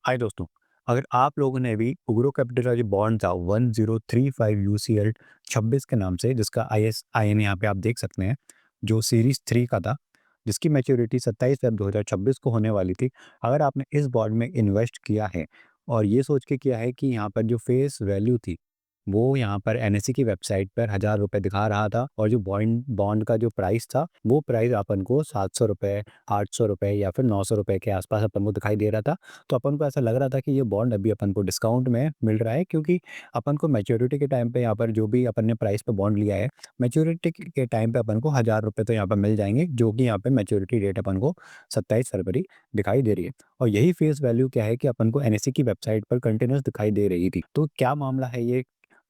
हाय दोस्तों। अगर आप लोगों ने भी उग्रो कैपिटल का जो बॉन्ड था 1035 यूसीएल 26 के नाम से, जिसका आईएसआईएन यहाँ पे आप देख सकते हैं, जो सीरीज 3 का था, जिसकी मैच्योरिटी 27 फ़रवरी 2026 को होने वाली थी। अगर आपने इस बॉन्ड में इन्वेस्ट किया है और ये सोच के किया है कि यहाँ पर जो फेस वैल्यू थी वो यहाँ पर एनएसई की वेबसाइट पर ₹1000 दिखा रहा था, और जो बॉन्ड बॉन्ड का जो प्राइस था वो प्राइस अपन को ₹700, ₹800 या फिर ₹900 के आसपास अपन को दिखाई दे रहा था। तो अपन को ऐसा लग रहा था कि ये बॉन्ड अभी अपन को डिस्काउंट में मिल रहा है, क्योंकि अपन को मैच्योरिटी के टाइम पे यहाँ पर जो भी अपन ने प्राइस पे बॉन्ड लिया है, मैच्योरिटी के टाइम पे अपन को ₹1000 तो यहाँ पर मिल जाएंगे, जो कि यहाँ पे मैच्योरिटी डेट अपन को 27 फरवरी दिखाई दे रही है। और यही फेस वैल्यू क्या है कि अपन को एनएसई की वेबसाइट पर कंटिन्यूस दिखाई दे रही थी। तो क्या मामला है ये,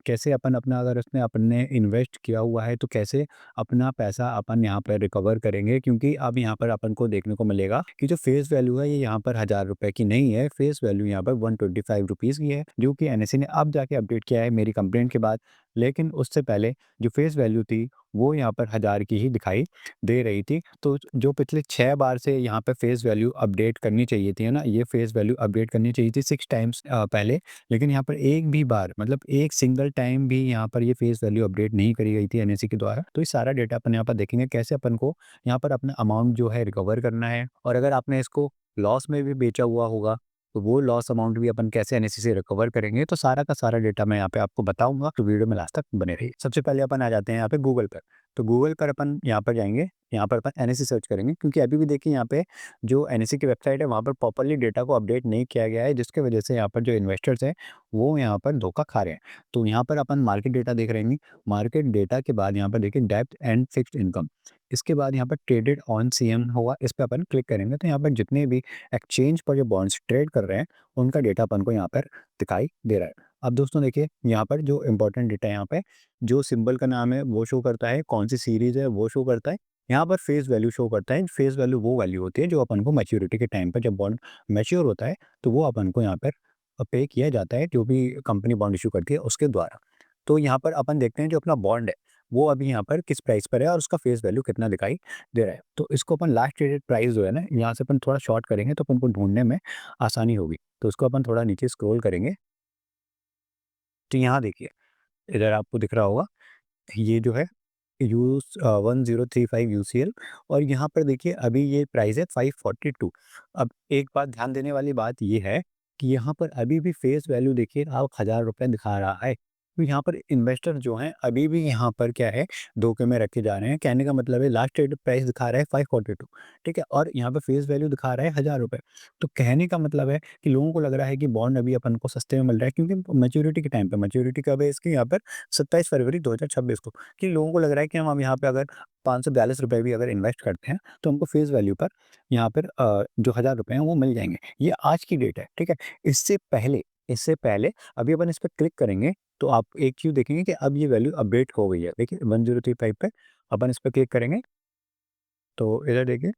कैसे अपन अपना, अगर उसने अपन ने इन्वेस्ट किया हुआ है तो कैसे अपना पैसा अपन यहाँ पर रिकवर करेंगे, क्योंकि अब यहाँ पर अपन को देखने को मिलेगा कि जो फेस वैल्यू है ये यहाँ पर ₹1000 की नहीं है, फेस वैल्यू यहाँ पर ₹125 की है, जो कि एनएसई ने अब जाके अपडेट किया है मेरी कंप्लेंट के बाद। लेकिन उससे पहले जो फेस वैल्यू थी वो यहाँ पर 1000 की ही दिखाई दे रही थी। तो जो पिछले 6 बार से यहाँ पे फेस वैल्यू अपडेट करनी चाहिए थी, है ना, ये फेस वैल्यू अपडेट करनी चाहिए थी 6 टाइम्स पहले। लेकिन यहाँ पर एक भी बार, मतलब एक सिंगल टाइम भी यहाँ पर ये फेस वैल्यू अपडेट नहीं करी गई थी एनएसई के द्वारा। तो ये सारा डेटा अपन यहाँ पर देखेंगे, कैसे अपन को यहाँ पर अपना अमाउंट जो है रिकवर करना है, और अगर आपने इसको लॉस में भी बेचा हुआ होगा तो वो लॉस अमाउंट भी अपन कैसे एनएसई से रिकवर करेंगे। तो सारा का सारा डेटा मैं यहाँ पे आपको बताऊंगा, तो वीडियो में लास्ट तक बने रहिए। सबसे पहले अपन आ जाते हैं यहाँ पे गूगल पर। तो गूगल पर अपन यहाँ पर जाएंगे, यहाँ पर अपन एनएसई सर्च करेंगे, क्योंकि अभी भी देखिए यहाँ पे जो एनएसई की वेबसाइट है वहाँ पर प्रॉपर्ली डेटा को अपडेट नहीं किया गया है, जिसकी वजह से यहाँ पर जो इन्वेस्टर्स हैं वो यहाँ पर धोखा खा रहे हैं। तो यहाँ पर अपन मार्केट डेटा देख रहे हैं। मार्केट डेटा के बाद यहाँ पर देखिए डेप्थ एंड फिक्स्ड इनकम, इसके बाद यहाँ पर ट्रेडेड ऑन सीएम होगा, इस पर अपन क्लिक करेंगे तो यहाँ पर जितने भी एक्सचेंज पर जो बॉन्ड्स ट्रेड कर रहे हैं उनका डेटा अपन को यहाँ पर दिखाई दे रहा है। अब दोस्तों देखिए यहाँ पर जो इंपॉर्टेंट डेटा है, यहाँ पे जो सिंबल का नाम है वो शो करता है, कौन सी सीरीज है वो शो करता है। यहाँ पर फेस वैल्यू शो करता है। फेस वैल्यू वो वैल्यू होती है जो अपन को मैच्योरिटी के टाइम पर, जब बॉन्ड मैच्योर होता है तो वो अपन को यहाँ पर पे किया जाता है, जो भी कंपनी बॉन्ड इशू करती है उसके द्वारा। तो यहाँ पर अपन देखते हैं जो अपना बॉन्ड है वो अभी यहाँ पर किस प्राइस पर है और उसका फेस वैल्यू कितना दिखाई दे रहा है। तो इसको अपन लास्ट ट्रेडेड प्राइस जो है ना, यहाँ से अपन थोड़ा शॉर्ट करेंगे तो अपन को ढूंढने में आसानी होगी। तो इसको अपन थोड़ा नीचे स्क्रॉल करेंगे तो यहाँ देखिए, इधर आपको दिख रहा होगा ये जो है यू 1035 यूसीएल, और यहाँ पर देखिए अभी ये प्राइस है 542। अब एक बात ध्यान देने वाली बात ये है कि यहाँ पर अभी भी फेस वैल्यू देखिए आप ₹1000 दिखा रहा है। तो यहाँ पर इन्वेस्टर जो हैं अभी भी यहाँ पर क्या है, धोखे में रखे जा रहे हैं। कहने का मतलब है लास्ट ट्रेड प्राइस दिखा रहा है 542, ठीक है, और यहाँ पे फेस वैल्यू दिखा रहा है ₹1000। तो कहने का मतलब है कि लोगों को लग रहा है कि बॉन्ड अभी अपन को सस्ते में मिल रहा है, क्योंकि मैच्योरिटी के टाइम पे, मैच्योरिटी कब है इसकी, यहाँ पर 27 फरवरी 2026 को, कि लोगों को लग रहा है कि हम यहाँ पे अगर ₹542 भी अगर इन्वेस्ट करते हैं तो हमको फेस वैल्यू पर यहाँ पर जो ₹1000 हैं वो मिल जाएँगे। ये आज की डेट है, ठीक है? इससे पहले अभी अपन इस पे क्लिक करेंगे तो आप एक चीज़ देखेंगे कि अब ये वैल्यू अपडेट हो गई है। देखिए 1035 पे अपन इस पे क्लिक करेंगे तो इधर देखिए,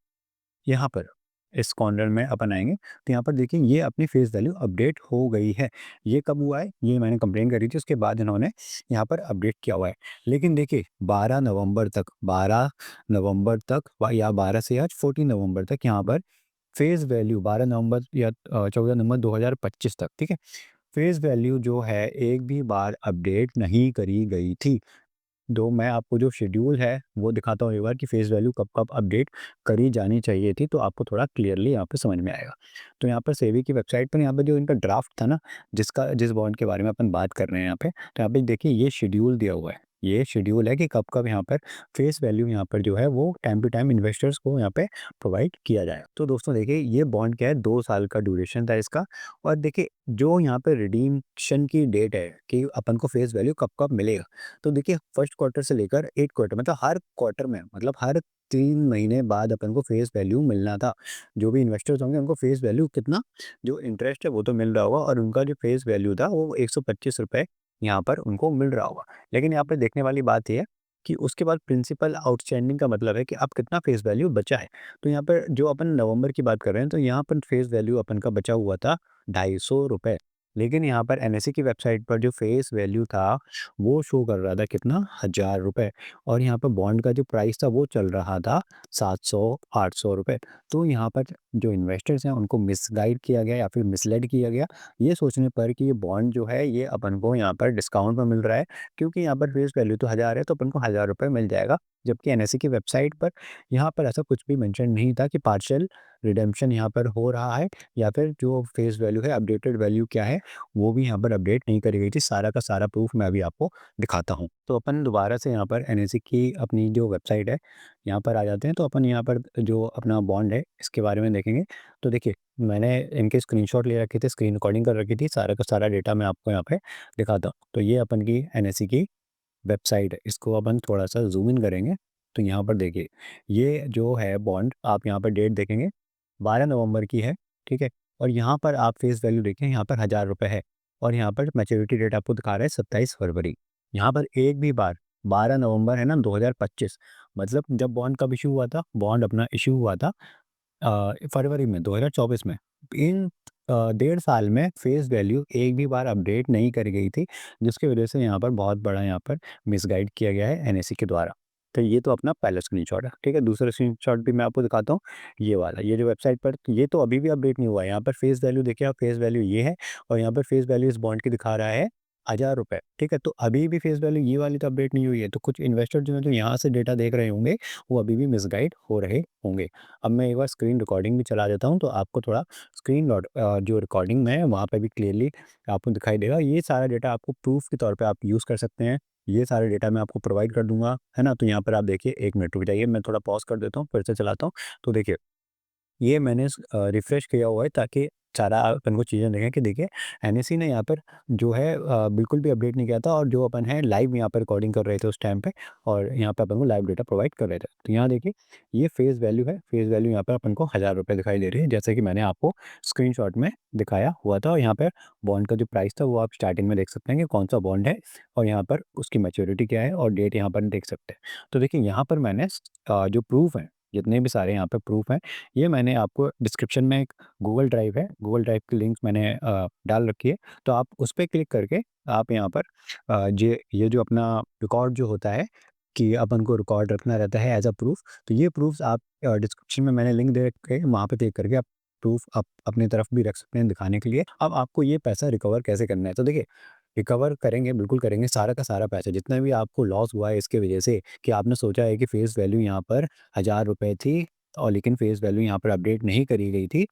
यहाँ पर इस कॉर्नर में अपन आएँगे तो यहाँ पर देखिए ये अपनी फेस वैल्यू अपडेट हो गई है। ये कब हुआ है? ये मैंने कंप्लेन करी थी, उसके बाद इन्होंने यहाँ पर अपडेट किया हुआ है। लेकिन देखिए 12 नवंबर तक या 12 से आज 14 नवंबर तक यहाँ पर फेस वैल्यू 12 नवंबर या 14 नवंबर 2025 तक, ठीक है? फेस वैल्यू जो है एक भी बार अपडेट नहीं करी गई थी। तो मैं आपको जो शेड्यूल है वो दिखाता हूँ एक बार कि फेस वैल्यू कब-कब अपडेट करी जानी चाहिए थी, तो आपको थोड़ा क्लियरली यहाँ पे समझ में आएगा। तो यहाँ पर सेबी की वेबसाइट पर यहाँ पे जो इनका ड्राफ्ट था ना, जिस बॉन्ड के बारे में अपन बात कर रहे हैं यहाँ पे, तो यहाँ पे देखिए ये शेड्यूल दिया हुआ है। ये शेड्यूल है कि कब-कब यहाँ पर फेस वैल्यू यहाँ पर जो है वो टाइम टू टाइम इन्वेस्टर्स को यहाँ पे प्रोवाइड किया जाएगा। तो दोस्तों देखिए ये बॉन्ड क्या है, 2 साल का ड्यूरेशन था इसका, और देखिए जो यहाँ पे रिडीम्पशन की डेट है कि अपन को फेस वैल्यू कब-कब मिलेगा। तो देखिए फर्स्ट क्वार्टर से लेकर 8 क्वार्टर, मतलब हर क्वार्टर में, मतलब हर 3 महीने बाद अपन को फेस वैल्यू मिलना था। जो भी इन्वेस्टर्स होंगे उनको फेस वैल्यू कितना, जो इंटरेस्ट है वो तो मिल रहा होगा, और उनका जो फेस वैल्यू था वो ₹125 यहाँ पर उनको मिल रहा होगा। लेकिन यहाँ पे देखने वाली बात ये है कि उसके बाद प्रिंसिपल आउटस्टैंडिंग का मतलब है कि अब कितना फेस वैल्यू बचा है। तो यहाँ पर जो अपन नवंबर की बात कर रहे हैं तो यहाँ पर फेस वैल्यू अपन का बचा हुआ था ₹250। लेकिन यहाँ पर एनएसई की वेबसाइट पर जो फेस वैल्यू था, वो शो कर रहा था कितना, ₹1000, और यहाँ पर बॉन्ड का जो प्राइस था वो चल रहा था 700-800 रुपए। तो यहाँ पर जो इन्वेस्टर्स हैं उनको मिसगाइड किया गया या फिर मिसलेड किया गया, ये सोचने पर कि ये बॉन्ड जो है ये अपन को यहाँ पर डिस्काउंट में मिल रहा है, क्योंकि यहाँ पर फेस वैल्यू तो 1000 है, तो अपन को ₹1000 मिल जाएगा। जबकि एनएसई की वेबसाइट पर यहाँ पर ऐसा कुछ भी मेंशन नहीं था कि पार्शियल रिडेम्पशन यहाँ पर हो रहा है, या फिर जो फेस वैल्यू है, अपडेटेड वैल्यू क्या है, वो भी यहाँ पर अपडेट नहीं करी गई थी। सारा का सारा प्रूफ मैं अभी आपको दिखाता हूँ। तो अपन दोबारा से यहाँ पर एनएसई की अपनी जो वेबसाइट है, यहाँ पर आ जाते हैं। तो अपन यहाँ पर जो अपना बॉन्ड है, इसके बारे में देखेंगे। तो देखिए, मैंने इनके स्क्रीनशॉट ले रखे थे, स्क्रीन रिकॉर्डिंग कर रखी थी, सारा का सारा डेटा मैं आपको यहाँ पे दिखाता हूँ। तो ये अपन की एनएसई की वेबसाइट है, इसको अपन थोड़ा-सा ज़ूम इन करेंगे, तो यहाँ पर देखिए, ये जो है बॉन्ड, आप यहाँ पर डेट देखेंगे, 12 नवंबर की है, ठीक है? और यहाँ पर आप फेस वैल्यू देखें, यहाँ पर ₹1000 है, और यहाँ पर मैच्योरिटी डेट आपको दिखा रहा है 27 फरवरी। यहाँ पर एक भी बार 12 नवंबर है ना 2025, मतलब जब बॉन्ड कब इश्यू हुआ था? बॉन्ड अपना इश्यू हुआ था फरवरी में 2024 में। इन 1.5 साल में फेस वैल्यू एक भी बार अपडेट नहीं करी गई थी, जिसकी वजह से यहाँ पर बहुत बड़ा यहाँ पर मिसगाइड किया गया है एनएसई के द्वारा। तो ये तो अपना पहला स्क्रीनशॉट है, ठीक है? दूसरा स्क्रीनशॉट भी मैं आपको दिखाता हूँ, ये वाला। ये जो वेबसाइट पर, ये तो अभी भी अपडेट नहीं हुआ है। यहाँ पर फेस वैल्यू देखिए आप, फेस वैल्यू ये है, और यहाँ पर फेस वैल्यू इस बॉन्ड की दिखा रहा है ₹1000, ठीक है? तो अभी भी फेस वैल्यू ये वाली तो अपडेट नहीं हुई है। तो कुछ इन्वेस्टर जो हैं, जो यहाँ से डेटा देख रहे होंगे, वो अभी भी मिसगाइड हो रहे होंगे। अब मैं एक बार स्क्रीन रिकॉर्डिंग भी चला देता हूँ, तो आपको थोड़ा जो रिकॉर्डिंग में है वहाँ पे भी क्लियरली आपको दिखाई देगा। ये सारा डेटा आपको प्रूफ के तौर पे आप यूज़ कर सकते हैं। ये सारा डेटा मैं आपको प्रोवाइड कर दूँगा, है ना? तो यहाँ पर आप देखिए, 1 मिनट रुक जाइए, मैं थोड़ा पॉज़ कर देता हूँ, फिर से चलाता हूँ। तो देखिए, ये मैंने रिफ्रेश किया हुआ है, ताकि सारा अपन को चीज़ें दिखें कि देखिए, एनएसई ने यहाँ पर जो है बिल्कुल भी अपडेट नहीं किया था, और जो अपन है लाइव यहाँ पर रिकॉर्डिंग कर रहे थे उस टाइम पे, और यहाँ पे अपन को लाइव डेटा प्रोवाइड कर रहे थे। तो यहाँ देखिए, ये फेस वैल्यू है, फेस वैल्यू यहाँ पर अपन को ₹1000 दिखाई दे रही है, जैसे कि मैंने आपको स्क्रीनशॉट में दिखाया हुआ था। और यहाँ पे बॉन्ड का जो प्राइस था वो आप स्टार्टिंग में देख सकते हैं कि कौन सा बॉन्ड है, और यहाँ पर उसकी मैच्योरिटी क्या है, और डेट यहाँ पर देख सकते हैं। तो देखिए, यहाँ पर मैंने जो प्रूफ है, जितने भी सारे यहाँ पे प्रूफ हैं, ये मैंने आपको डिस्क्रिप्शन में एक गूगल ड्राइव है, गूगल ड्राइव की लिंक मैंने डाल रखी है। तो आप उस पे क्लिक करके आप यहाँ पर ये जो अपना रिकॉर्ड जो होता है, कि अपन को रिकॉर्ड रखना रहता है एज़ अ प्रूफ, तो ये प्रूफ्स आप डिस्क्रिप्शन में मैंने लिंक दे रखे हैं, वहाँ पे क्लिक करके आप प्रूफ आप अपनी तरफ भी रख सकते हैं दिखाने के लिए। अब आपको ये पैसा रिकवर कैसे करना है? तो देखिए, रिकवर करेंगे, बिल्कुल करेंगे, सारा का सारा पैसा जितना भी आपको लॉस हुआ है इसकी वजह से, कि आपने सोचा है कि फेस वैल्यू यहाँ पर ₹1000 थी, और लेकिन फेस वैल्यू यहाँ पर अपडेट नहीं करी गई थी,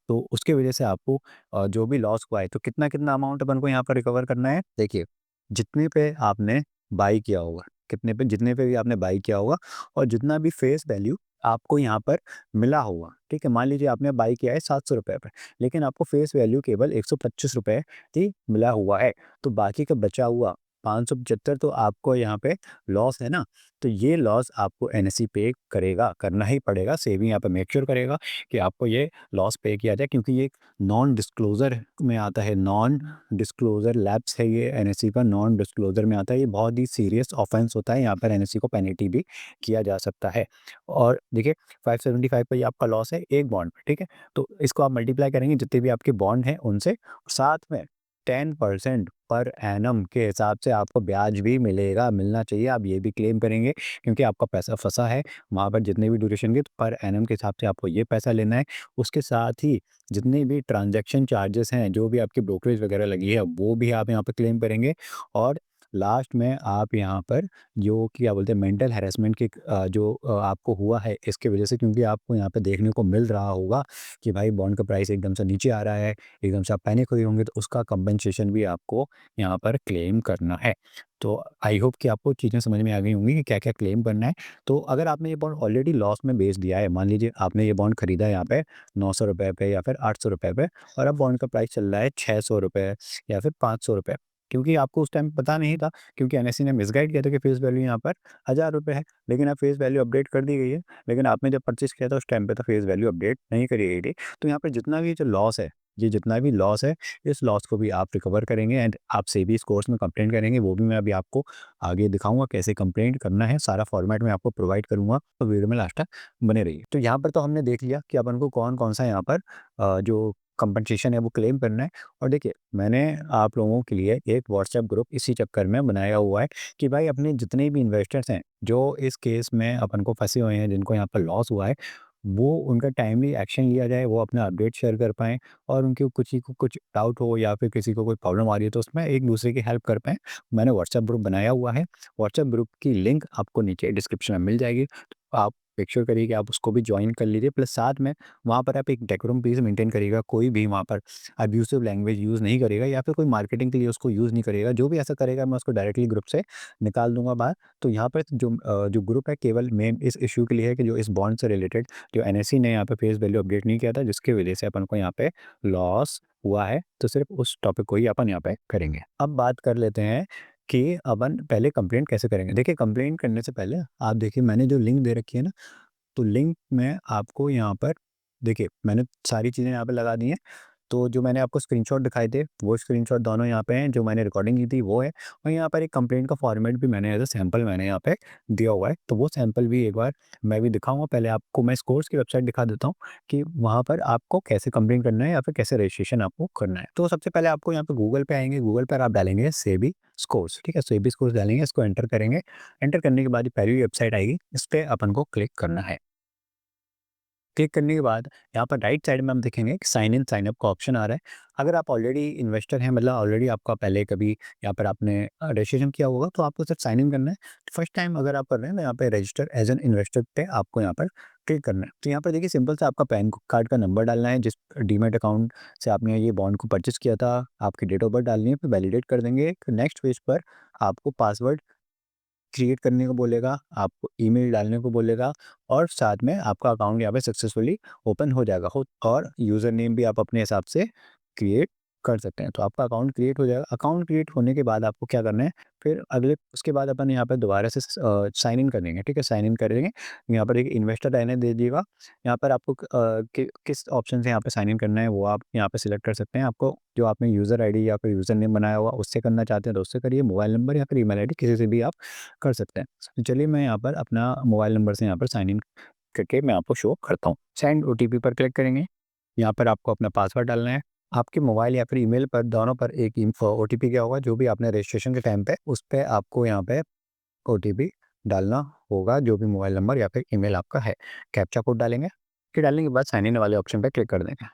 तो उसकी वजह से आपको जो भी लॉस हुआ है, तो कितना-कितना अमाउंट अपन को यहाँ पर रिकवर करना है? देखिए, जितने पे आपने बाय किया होगा, जितने पे भी आपने बाय किया होगा, और जितना भी फेस वैल्यू आपको यहाँ पर मिला होगा, ठीक है? मान लीजिए आपने बाय किया है ₹700 पे, लेकिन आपको फेस वैल्यू केवल ₹125 ही मिला हुआ है, तो बाकी का बचा हुआ 575 तो आपको यहाँ पे लॉस है ना? तो ये लॉस आपको एनएसई पे करेगा, करना ही पड़ेगा। सेबी यहाँ पे मेक श्योर करेगा कि आपको ये लॉस पे किया जाए, क्योंकि ये नॉन डिस्क्लोज़र में आता है, नॉन डिस्क्लोज़र लैप्स है ये एनएसई का, नॉन डिस्क्लोज़र में आता है। ये बहुत ही सीरियस ऑफेंस होता है, यहाँ पर एनएसई को पेनल्टी भी किया जा सकता है। और देखिए, 575 का ये आपका लॉस है एक बॉन्ड पे, ठीक है? तो इसको आप मल्टीप्लाई करेंगे जितने भी आपके बॉन्ड हैं उनसे, साथ में 10% पर एनम के हिसाब से आपको ब्याज भी मिलेगा, मिलना चाहिए। आप ये भी क्लेम करेंगे, क्योंकि आपका पैसा फँसा है वहाँ पर जितने भी ड्यूरेशन के, तो पर एनम के हिसाब से आपको ये पैसा लेना है। उसके साथ ही जितने भी ट्रांज़ैक्शन चार्जेस हैं, जो भी आपकी ब्रोकरेज वगैरह लगी है, वो भी आप यहाँ पे क्लेम करेंगे। और लास्ट में आप यहाँ पर जो क्या बोलते हैं, मेंटल हैरेसमेंट की जो आपको हुआ है इसकी वजह से, क्योंकि आपको यहाँ पे देखने को मिल रहा होगा कि भाई बॉन्ड का प्राइस एकदम से नीचे आ रहा है, एकदम से आप पैनिक हुए होंगे, तो उसका कंपनसेशन भी आपको यहाँ पर क्लेम करना है। तो आई होप कि आपको चीज़ें समझ में आ गई होंगी कि क्या-क्या क्लेम करना है। तो अगर आपने ये बॉन्ड ऑलरेडी लॉस में बेच दिया है, मान लीजिए आपने ये बॉन्ड खरीदा है यहाँ पे ₹900 पे या फिर ₹800 पे, और अब बॉन्ड का प्राइस चल रहा है ₹600 या फिर ₹500, क्योंकि आपको उस टाइम पता नहीं था, क्योंकि एनएसई ने मिसगाइड किया था कि फेस वैल्यू यहाँ पर ₹1000 है, लेकिन अब फेस वैल्यू अपडेट कर दी गई है। लेकिन आपने जब परचेज़ किया था उस टाइम पे तो फेस वैल्यू अपडेट नहीं करी गई थी। तो यहाँ पे जितना भी जो लॉस है, ये जितना भी लॉस है, इस लॉस को भी आप रिकवर करेंगे, एंड आप सेबी स्कोर्स में कंप्लेंट करेंगे। वो भी मैं अभी आपको आगे दिखाऊँगा कैसे कंप्लेंट करना है, सारा फॉर्मेट मैं आपको प्रोवाइड करूँगा, तो वीडियो में लास्ट तक बने रहिए। तो यहाँ पर तो हमने देख लिया कि अपन को कौन-कौन सा यहाँ पर जो कंपनसेशन है वो क्लेम करना है। और देखिए, मैंने आप लोगों के लिए एक व्हाट्सएप ग्रुप इसी चक्कर में बनाया हुआ है कि भाई अपने जितने भी इन्वेस्टर्स हैं, जो इस केस में अपन को फँसे हुए हैं, जिनको यहाँ पर लॉस हुआ है, वो उनका टाइमली एक्शन लिया जाए, वो अपना अपडेट शेयर कर पाएँ और उनके किसी को कुछ डाउट हो या फिर किसी को कोई प्रॉब्लम आ रही है, तो उसमें एक-दूसरे की हेल्प कर पाएँ। मैंने व्हाट्सएप ग्रुप बनाया हुआ है। व्हाट्सएप ग्रुप की लिंक आपको नीचे डिस्क्रिप्शन में मिल जाएगी। तो आप मेक श्योर करिए कि आप उसको भी जॉइन कर लीजिए। प्लस साथ में वहाँ पर आप एक डेकोरम प्लीज़ मेंटेन करिएगा। कोई भी वहाँ पर अब्यूसिव लैंग्वेज यूज़ नहीं करेगा या फिर कोई मार्केटिंग के लिए उसको यूज़ नहीं करेगा। जो भी ऐसा करेगा, मैं उसको डायरेक्टली ग्रुप से निकाल दूँगा बाहर। तो यहाँ पर जो ग्रुप है, केवल मेन इस इश्यू के लिए है कि जो इस बॉन्ड से रिलेटेड जो एनएसई ने यहाँ पे फेस वैल्यू अपडेट नहीं किया था, जिसकी वजह से अपन को यहाँ पे लॉस हुआ है। तो सिर्फ उस टॉपिक को ही अपन यहाँ पे करेंगे। अब बात कर लेते हैं कि अपन पहले कंप्लेंट कैसे करेंगे। देखिए, कंप्लेंट करने से पहले आप देखिए, मैंने जो लिंक दे रखी है ना, तो लिंक में आपको यहाँ पर देखिए, मैंने सारी चीज़ें यहाँ पे लगा दी हैं। तो जो मैंने आपको स्क्रीनशॉट दिखाए थे, वो स्क्रीनशॉट दोनों यहाँ पे हैं, जो मैंने रिकॉर्डिंग की थी वो है, और यहाँ पर एक कंप्लेंट का फॉर्मेट भी मैंने एज़ अ सैंपल मैंने यहाँ पे दिया हुआ है। तो वो सैंपल भी एक बार मैं भी दिखाऊँगा। पहले आपको मैं स्कोर्स की वेबसाइट दिखा देता हूँ कि वहाँ पर आपको कैसे कंप्लेंट करना है या फिर कैसे रजिस्ट्रेशन आपको करना है। तो सबसे पहले आपको यहाँ पे गूगल पे आएँगे, गूगल पर आप डालेंगे सेबी स्कोर्स, ठीक है? सेबी स्कोर्स डालेंगे, इसको एंटर करेंगे। एंटर करने के बाद ये पहली वेबसाइट आएगी, इस पे अपन को क्लिक करना है। क्लिक करने के बाद यहाँ पर राइट साइड में हम देखेंगे कि साइन इन साइन अप का ऑप्शन आ रहा है। अगर आप ऑलरेडी इन्वेस्टर हैं, मतलब ऑलरेडी आपका पहले कभी यहाँ पर आपने रजिस्ट्रेशन किया होगा, तो आपको सिर्फ साइन इन करना है। फर्स्ट टाइम अगर आप कर रहे हैं तो यहाँ पे रजिस्टर एज एन इन्वेस्टर पे आपको यहाँ पर क्लिक करना है। तो यहाँ पर देखिए, सिंपल सा आपका पैन कार्ड का नंबर डालना है, जिस डीमैट अकाउंट से आपने ये बॉन्ड को परचेस किया था, आपकी डेट ऑफ बर्थ डालनी है, फिर वैलिडेट कर देंगे। नेक्स्ट पेज पर आपको पासवर्ड क्रिएट करने को बोलेगा, आपको ईमेल डालने को बोलेगा और साथ में आपका अकाउंट यहाँ पे सक्सेसफुली ओपन हो जाएगा। और यूज़र नेम भी आप अपने हिसाब से क्रिएट कर सकते हैं। तो आपका अकाउंट क्रिएट हो जाएगा। अकाउंट क्रिएट होने के बाद आपको क्या करना है, फिर अगले उसके बाद अपन यहाँ पे दोबारा से साइन इन करेंगे, ठीक है? साइन इन करेंगे। यहाँ पर एक इन्वेस्टर रहने दे दीजिएगा। यहाँ पर आपको किस ऑप्शन से यहाँ पे साइन इन करना है, वो आप यहाँ पे सिलेक्ट कर सकते हैं। आपको जो आपने यूज़र आईडी या फिर यूज़र नेम बनाया हुआ उससे करना चाहते हैं तो उससे करिए। मोबाइल नंबर या फिर ईमेल आईडी किसी से भी आप कर सकते हैं। तो चलिए, मैं यहाँ पर अपना मोबाइल नंबर से यहाँ पर साइन इन करके मैं आपको शो करता हूँ। सेंड ओटीपी पर क्लिक करेंगे। यहाँ पर आपको अपना पासवर्ड डालना है। आपके मोबाइल या फिर ईमेल पर, दोनों पर एक ओटीपी गया होगा, जो भी आपने रजिस्ट्रेशन के टाइम पे उस पे आपको यहाँ पे ओटीपी डालना होगा, जो भी मोबाइल नंबर या फिर ईमेल आपका है। कैप्चा कोड डालेंगे। फिर डालने के बाद साइन इन वाले ऑप्शन पे क्लिक कर देंगे।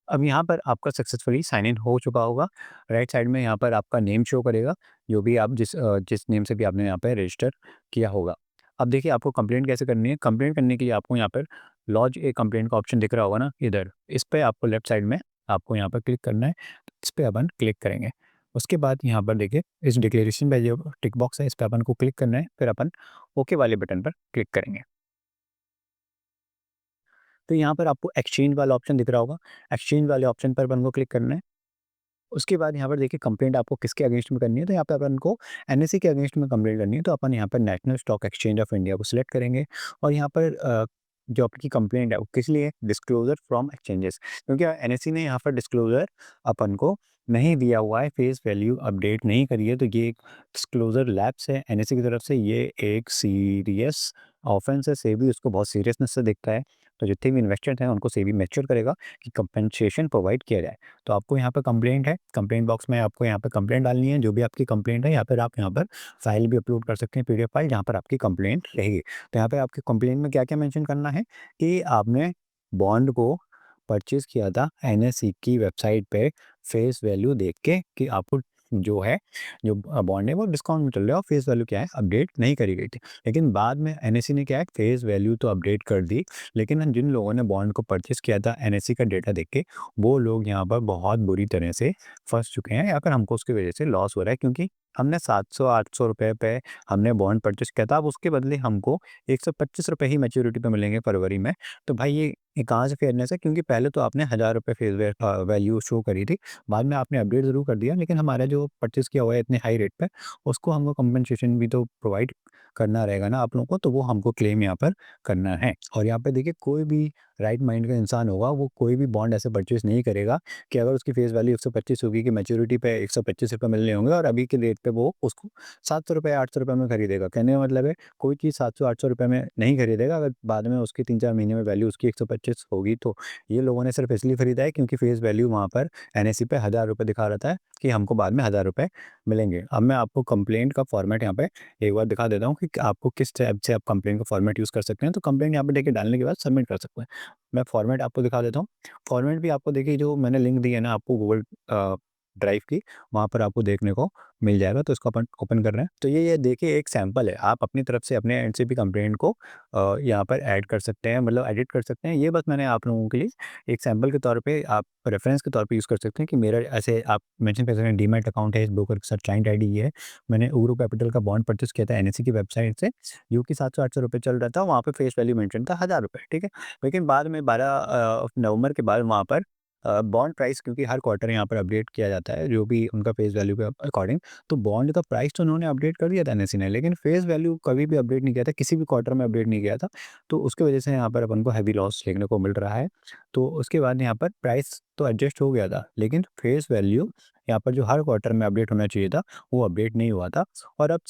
अब यहाँ पर आपका सक्सेसफुली साइन इन हो चुका होगा। राइट साइड में यहाँ पर आपका नेम शो करेगा, जो भी आप जिस नेम से भी आपने यहाँ पे रजिस्टर किया होगा। अब देखिए, आपको कंप्लेंट कैसे करनी है। कंप्लेंट करने के लिए आपको यहाँ पर लॉन्च ए कंप्लेंट का ऑप्शन दिख रहा होगा ना इधर, इस पे आपको लेफ्ट साइड में आपको यहाँ पर क्लिक करना है। इस पे अपन क्लिक करेंगे। उसके बाद यहाँ पर देखिए, इस डिक्लेरेशन पे जो टिक बॉक्स है, इस पे अपन को क्लिक करना है। फिर अपन ओके वाले बटन पर क्लिक करेंगे। तो यहाँ पर आपको एक्सचेंज वाला ऑप्शन दिख रहा होगा। एक्सचेंज वाले ऑप्शन पर अपन को क्लिक करना है। उसके बाद यहाँ पर देखिए, कंप्लेंट आपको किसके अगेंस्ट में करनी है, तो यहाँ पे अपन को एनएसई के अगेंस्ट में कंप्लेंट करनी है। तो अपन यहाँ पर national stock exchange of India को सिलेक्ट करेंगे और यहाँ पर जो आपकी कंप्लेंट है वो किस लिए, डिस्क्लोजर फ्रॉम एक्सचेंजेस, क्योंकि एनएसई ने यहाँ पर डिस्क्लोजर अपन को नहीं दिया हुआ है, फेस वैल्यू अपडेट नहीं करी है, तो ये एक डिस्क्लोजर लैप्स है एनएसई की तरफ से। ये एक सीरियस ऑफेंस है। सेबी उसको बहुत सीरियसनेस से देखता है। तो जितने भी इन्वेस्टर्स हैं उनको सेबी मैच्योर करेगा कि कंपनसेशन प्रोवाइड किया जाए। तो आपको यहाँ पर कंप्लेंट है, कंप्लेंट बॉक्स में आपको यहाँ पर कंप्लेंट डालनी है, जो भी आपकी कंप्लेंट है। या फिर आप यहाँ पर फाइल भी अपलोड कर सकते हैं, पीडीएफ फाइल, जहाँ पर आपकी कंप्लेंट रहेगी। तो यहाँ पे आपकी कंप्लेंट में क्या-क्या मेंशन करना है कि आपने बॉन्ड को परचेज़ किया था एनएसई की वेबसाइट पे फेस वैल्यू देख के, कि आपको जो है, जो बॉन्ड है वो डिस्काउंट में चल रहा है और फेस वैल्यू क्या है, अपडेट नहीं करी गई थी। लेकिन बाद में एनएसई ने क्या है, फेस वैल्यू तो अपडेट कर दी, लेकिन जिन लोगों ने बॉन्ड को परचेज़ किया था एनएसई का डेटा देख के, वो लोग यहाँ पर बहुत बुरी तरह से फँस चुके हैं, या फिर हमको उसकी वजह से लॉस हो रहा है, क्योंकि हमने 700-800 रुपए पे हमने बॉन्ड परचेज़ किया था। अब उसके बदले हमको 125 रुपए ही मैच्योरिटी पे मिलेंगे फरवरी में। तो भाई ये कहाँ से फेयरनेस है, क्योंकि पहले तो आपने 1000 रुपए वैल्यू शो करी थी। बाद में आपने अपडेट ज़रूर कर दिया, लेकिन हमारा जो परचेज़ किया हुआ है इतने हाई रेट पे, उसको हमको कंपनसेशन भी तो प्रोवाइड करना रहेगा ना आप लोगों को, तो वो हमको क्लेम यहाँ पर करना है। और यहाँ पे देखिए कोई भी राइट माइंड का इंसान होगा, वो कोई भी बॉन्ड ऐसे परचेज़ नहीं करेगा कि अगर उसकी फेस वैल्यू 125 होगी कि मैच्योरिटी पे ₹125 मिलने होंगे और अभी के रेट पे वो उसको ₹700 ₹800 में खरीदेगा। कहने का मतलब है कोई चीज़ 700-800 में नहीं खरीदेगा अगर बाद में उसके 3-4 महीने में वैल्यू उसकी 125 होगी तो। ये लोगों ने सिर्फ इसलिए खरीदा है क्योंकि फेस वैल्यू वहाँ पर एनएसई पे ₹1000 दिखा रहा था कि हमको बाद में ₹1000 मिलेंगे। अब मैं आपको कंप्लेंट का फॉर्मेट यहाँ पे एक बार दिखा देता हूँ कि आपको किस टाइप से आप कंप्लेंट का फॉर्मेट यूज़ कर सकते हैं। तो कंप्लेंट यहाँ पे देखिए डालने के बाद सबमिट कर सकते हैं। मैं फॉर्मेट आपको दिखा देता हूँ। फॉर्मेट भी आपको देखिए जो मैंने लिंक दी है ना आपको गूगल ड्राइव की, वहाँ पर आपको देखने को मिल जाएगा। तो इसको अपन ओपन कर रहे हैं। तो ये देखिए एक सैंपल है। आप अपनी तरफ से अपने एंड से भी कंप्लेंट को यहाँ पर ऐड कर सकते हैं, मतलब एडिट कर सकते हैं। ये बस मैंने आप लोगों के लिए एक सैंपल के तौर पे, आप रेफरेंस के तौर पे यूज़ कर सकते हैं कि मेरा ऐसे आप मेंशन कर सकते हैं डीमैट अकाउंट है, इस ब्रोकर के साथ क्लाइंट आईडी ये है। मैंने उग्रो कैपिटल का बॉन्ड परचेज़ किया था एनएसई की वेबसाइट से, जो कि ₹700-800 चल रहा था। वहाँ पे फेस वैल्यू मेंशन था ₹1000, ठीक है। लेकिन बाद में 12 नवंबर के बाद वहाँ पर बॉन्ड प्राइस, क्योंकि हर क्वार्टर यहाँ पर अपडेट किया जाता है जो भी उनका फेस वैल्यू के अकॉर्डिंग, तो बॉन्ड का प्राइस तो उन्होंने अपडेट कर दिया था एनएसई ने, लेकिन फेस वैल्यू कभी भी अपडेट नहीं किया था, किसी भी क्वार्टर में अपडेट नहीं किया था। तो उसकी वजह से यहाँ पर अपन को हैवी लॉस देखने को मिल रहा है। तो उसके बाद यहाँ पर प्राइस तो एडजस्ट हो गया था, लेकिन फेस वैल्यू यहाँ पर जो हर क्वार्टर में अपडेट होना चाहिए था, वो अपडेट नहीं हुआ था। और अब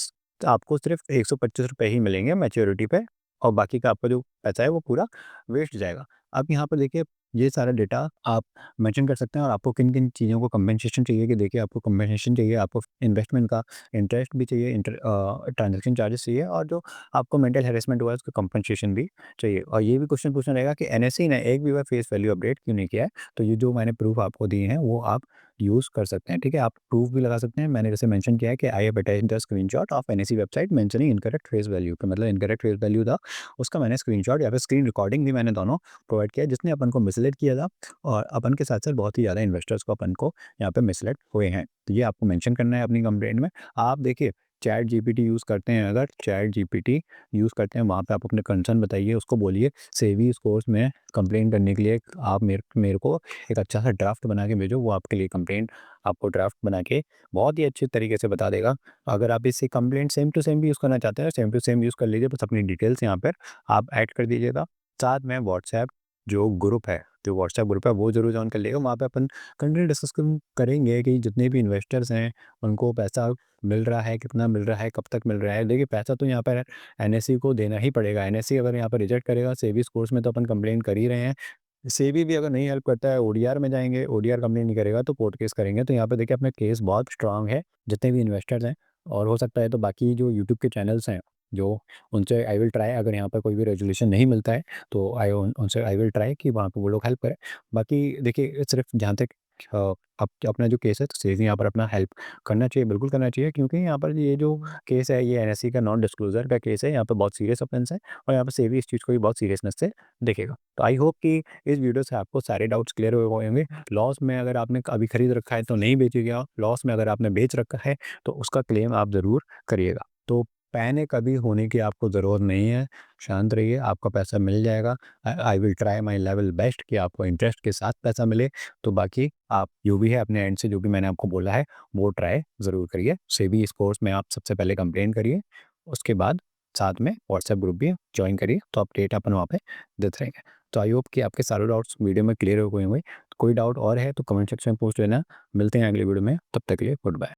आपको सिर्फ ₹125 ही मिलेंगे मैच्योरिटी पे, और बाकी का आपका जो पैसा है वो पूरा वेस्ट जाएगा। अब यहाँ पर देखिए ये सारा डेटा आप मेंशन कर सकते हैं, और आपको किन-किन चीज़ों को कंपनसेशन चाहिए, कि देखिए आपको कंपनसेशन चाहिए, आपको इन्वेस्टमेंट का इंटरेस्ट भी चाहिए, ट्रांज़ैक्शन चार्जेस चाहिए, और जो आपको मेंटल हैरेसमेंट हुआ है उसका कंपनसेशन भी चाहिए। और ये भी क्वेश्चन पूछना रहेगा कि एनएसई ने एक भी बार फेस वैल्यू अपडेट क्यों नहीं किया है? तो ये जो मैंने प्रूफ आपको दिए हैं वो आप यूज़ कर सकते हैं, ठीक है? आप प्रूफ भी लगा सकते हैं। मैंने जैसे मेंशन किया है कि I have attached the screenshot of NSE website mentioning incorrect face value, का मतलब इनकरेक्ट फेस वैल्यू था, उसका मैंने स्क्रीनशॉट या फिर स्क्रीन रिकॉर्डिंग भी मैंने दोनों प्रोवाइड किया है, जिसने अपन को मिसलीड किया था, और अपन के साथ-साथ बहुत ही ज़्यादा इन्वेस्टर्स को अपन को यहाँ पे मिसलीड हुए हैं। तो ये आपको मेंशन करना है अपनी कंप्लेंट में। आप देखिए चैट जीपीटी यूज़ करते हैं, अगर चैट जीपीटी यूज़ करते हैं, वहाँ पे आप अपने कंसर्न बताइए, उसको बोलिए सेबी स्कोर्स में कंप्लेंट करने के लिए आप मेरे मेरे को एक अच्छा सा ड्राफ्ट बना के भेजो। वो आपके लिए कंप्लेंट आपको ड्राफ्ट बना के बहुत ही अच्छे तरीके से बता देगा। अगर आप इससे कंप्लेंट सेम टू सेम भी यूज़ करना चाहते हैं, सेम टू सेम यूज़ कर लीजिए, बस अपनी डिटेल्स यहाँ पर आप ऐड कर दीजिएगा। साथ में व्हाट्सएप जो ग्रुप है, जो व्हाट्सएप ग्रुप है वो ज़रूर जॉइन कर लीजिएगा। वहाँ पे अपन कंटिन्यू डिस्कशन करेंगे कि जितने भी इन्वेस्टर्स हैं उनको पैसा मिल रहा है, कितना मिल रहा है, कब तक मिल रहा है। देखिए पैसा तो यहाँ पर एनएसई को देना ही पड़ेगा। एनएसई अगर यहाँ पर रिजेक्ट करेगा, सेबी स्कोर्स में तो अपन कंप्लेंट कर ही रहे हैं। सेबी भी अगर नहीं हेल्प करता है, ओडीआर में जाएँगे, ओडीआर कंप्लेंट नहीं करेगा तो कोर्ट केस करेंगे। तो यहाँ पे देखिए अपना केस बहुत स्ट्रॉन्ग है, जितने भी इन्वेस्टर्स हैं, और हो सकता है तो बाकी जो यूट्यूब के चैनल्स हैं, जो उनसे आई विल ट्राई, अगर यहाँ पर कोई भी रेज़ोल्यूशन नहीं मिलता है तो उनसे आई विल ट्राई कि वहाँ पे वो लोग हेल्प करें। बाकी देखिए सिर्फ जहाँ तक अब अपना जो केस है, तो सेबी यहाँ पर अपना हेल्प करना चाहिए, बिल्कुल करना चाहिए, क्योंकि यहाँ पर ये जो केस है ये एनएसई का नॉन डिस्क्लोज़र का केस है। यहाँ पे बहुत सीरियस ऑफेंस है, और यहाँ पे सेबी इस चीज़ को भी बहुत सीरियसनेस से देखेगा। तो आई होप कि इस वीडियो से आपको सारे डाउट्स क्लियर हुए होंगे। लॉस में अगर आपने अभी खरीद रखा है तो नहीं बेचिएगा, लॉस में अगर आपने बेच रखा है तो उसका क्लेम आप ज़रूर करिएगा। तो पैनिक कभी होने की आपको ज़रूरत नहीं है, शांत रहिए, आपका पैसा मिल जाएगा। I will try my level best कि आपको इंटरेस्ट के साथ पैसा मिले। तो बाकी आप जो भी है अपने एंड से जो भी मैंने आपको बोला है वो ट्राई ज़रूर करिए। सेबी स्कोर्स में आप सबसे पहले कंप्लेन करिए, उसके बाद साथ में व्हाट्सएप ग्रुप भी जॉइन करिए, तो अपडेट अपन वहाँ पे देते रहेंगे। तो आई होप कि आपके सारे डाउट्स वीडियो में क्लियर हो गए होंगे। कोई डाउट और है तो कमेंट सेक्शन में पूछ लेना। मिलते हैं अगली वीडियो में, तब तक के लिए गुड बाय।